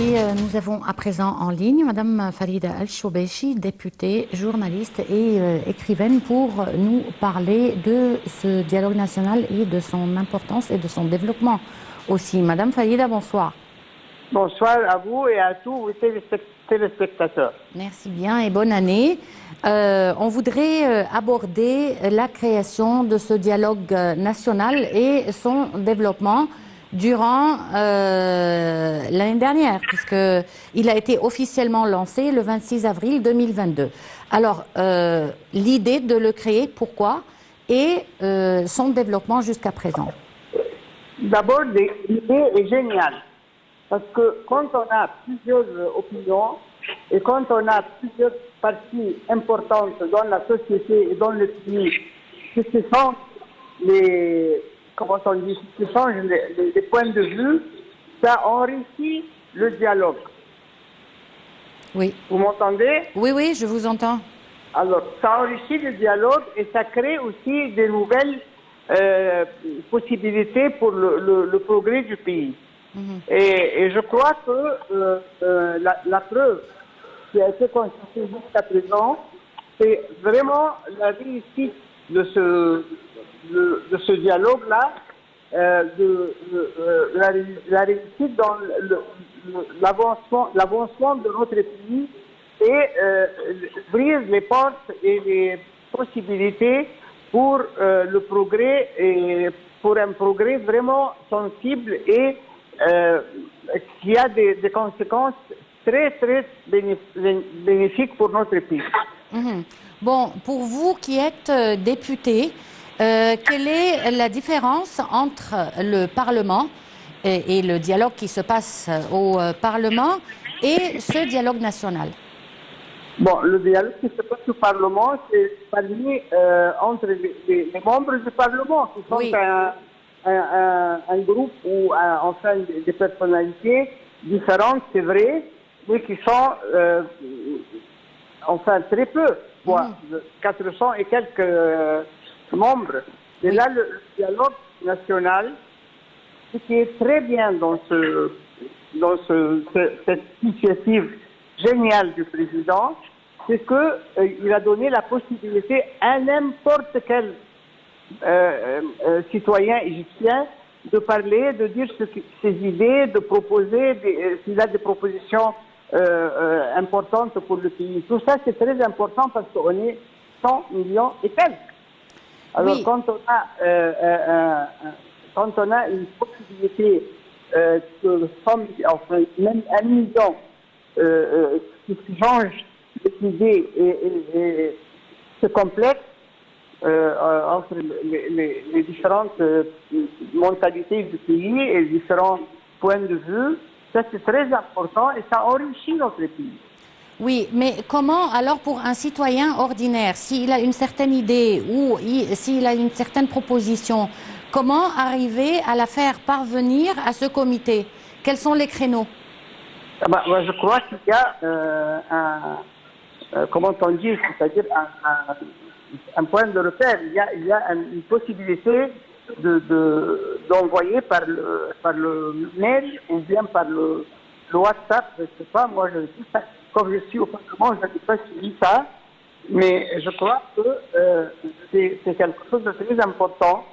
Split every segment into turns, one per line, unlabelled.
Et nous avons à présent en ligne Madame Farida El-Choubechi, députée, journaliste et écrivaine, pour nous parler de ce dialogue national et de son importance et de son développement aussi. Madame Farida, bonsoir.
Bonsoir à vous et à tous vos téléspectateurs.
Merci bien et bonne année. On voudrait aborder la création de ce dialogue national et son développement durant l'année dernière, puisqu'il a été officiellement lancé le 26 avril 2022. Alors, l'idée de le créer, pourquoi, et son développement jusqu'à présent?
D'abord, l'idée est géniale, parce que quand on a plusieurs opinions et quand on a plusieurs parties importantes dans la société et dans le pays qui se sont les points de vue, ça enrichit le dialogue.
Oui.
Vous m'entendez?
Oui, oui, je vous entends.
Alors, ça enrichit le dialogue et ça crée aussi des nouvelles possibilités pour le progrès du pays. Et je crois que la preuve qui a été constatée jusqu'à présent, c'est vraiment la réussite de ce dialogue-là, la réussite dans l'avancement de notre pays et brise les portes et les possibilités pour le progrès et pour un progrès vraiment sensible et qui a des conséquences très, très bénéfiques pour notre pays.
Bon, pour vous qui êtes député, quelle est la différence entre le Parlement et le dialogue qui se passe au Parlement et ce dialogue national?
Bon, le dialogue qui se passe au Parlement, c'est parmi entre les membres du Parlement, qui sont
oui.
un groupe ou enfin des personnalités différentes, c'est vrai, mais qui sont enfin très peu, 400 et quelques membres. Et là, le dialogue national, ce qui est très bien dans cette initiative géniale du président, c'est qu'il a donné la possibilité à n'importe quel citoyen égyptien de parler, de dire ses idées, de proposer, s'il a des propositions importantes pour le pays. Tout ça, c'est très important parce qu'on est 100 millions et quelques. Alors, oui. quand on a une possibilité que même 1 million qui change d'idées et se complète entre les différentes mentalités du pays et les différents points de vue, ça c'est très important et ça enrichit notre pays.
Oui, mais comment alors pour un citoyen ordinaire, s'il a une certaine idée ou s'il a une certaine proposition, comment arriver à la faire parvenir à ce comité? Quels sont les créneaux?
Je crois qu'il y a comment on dit, c'est-à-dire un point de repère. Il y a une possibilité d'envoyer par le mail ou bien par le WhatsApp, je ne sais pas, moi je dis ça, comme je suis au Parlement, je n'ai pas suivi ça, mais je crois que c'est quelque chose de très important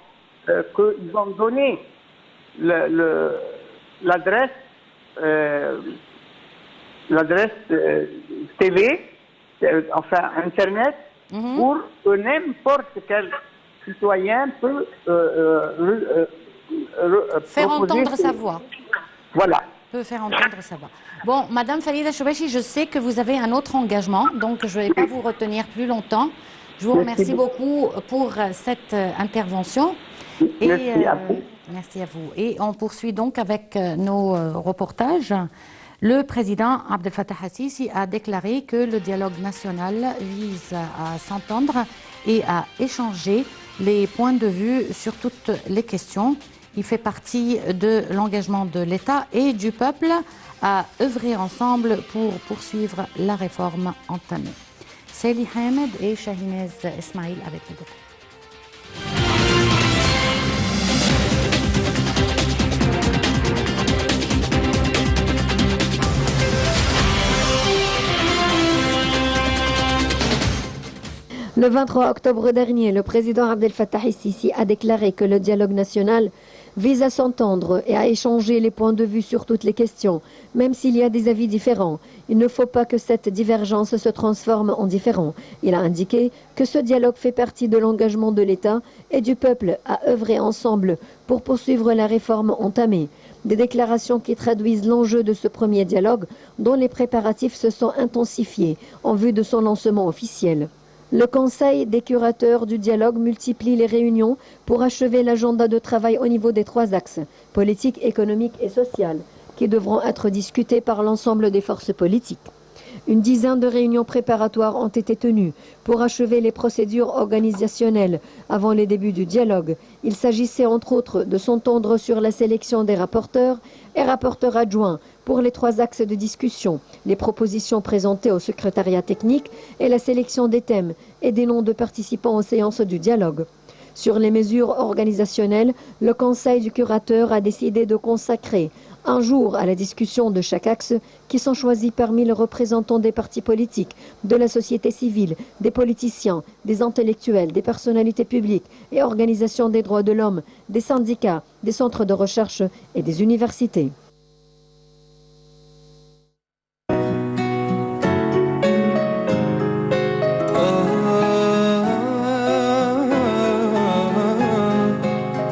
qu'ils ont donné l'adresse TV, enfin Internet, pour que n'importe quel citoyen peut
faire entendre sa voix.
Voilà.
Peut faire entendre sa voix. Bon, Madame Farida El-Choubechi, je sais que vous avez un autre engagement, donc je ne vais pas vous retenir plus longtemps. Je vous remercie beaucoup pour cette intervention.
Merci à vous.
Merci à vous. Et on poursuit donc avec nos reportages. Le président Abdel Fattah al-Sisi a déclaré que le dialogue national vise à s'entendre et à échanger les points de vue sur toutes les questions. Il fait partie de l'engagement de l'État et du peuple à œuvrer ensemble pour poursuivre la réforme entamée. Seli Hamed et Shahinez Ismail avec les détails.
Le 23 octobre dernier, le président Abdel Fattah el-Sisi a déclaré que le dialogue national vise à s'entendre et à échanger les points de vue sur toutes les questions, même s'il y a des avis différents. Il ne faut pas que cette divergence se transforme en différend. Il a indiqué que ce dialogue fait partie de l'engagement de l'État et du peuple à œuvrer ensemble pour poursuivre la réforme entamée. Des déclarations qui traduisent l'enjeu de ce premier dialogue dont les préparatifs se sont intensifiés en vue de son lancement officiel. Le Conseil des curateurs du dialogue multiplie les réunions pour achever l'agenda de travail au niveau des 3 axes, politique, économique et social, qui devront être discutés par l'ensemble des forces politiques. Une dizaine de réunions préparatoires ont été tenues pour achever les procédures organisationnelles avant les débuts du dialogue. Il s'agissait entre autres de s'entendre sur la sélection des rapporteurs et rapporteurs adjoints pour les 3 axes de discussion, les propositions présentées au secrétariat technique et la sélection des thèmes et des noms de participants aux séances du dialogue. Sur les mesures organisationnelles, le Conseil du curateur a décidé de consacrer un jour à la discussion de chaque axe qui sont choisis parmi les représentants des partis politiques, de la société civile, des politiciens, des intellectuels, des personnalités publiques et organisations des droits de l'homme, des syndicats, des centres de recherche et des universités.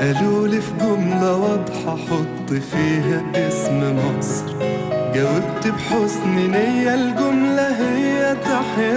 قالوا لي في جملة واضحة حط فيها اسم مصر، جاوبت بحسن نية الجملة هي تحيا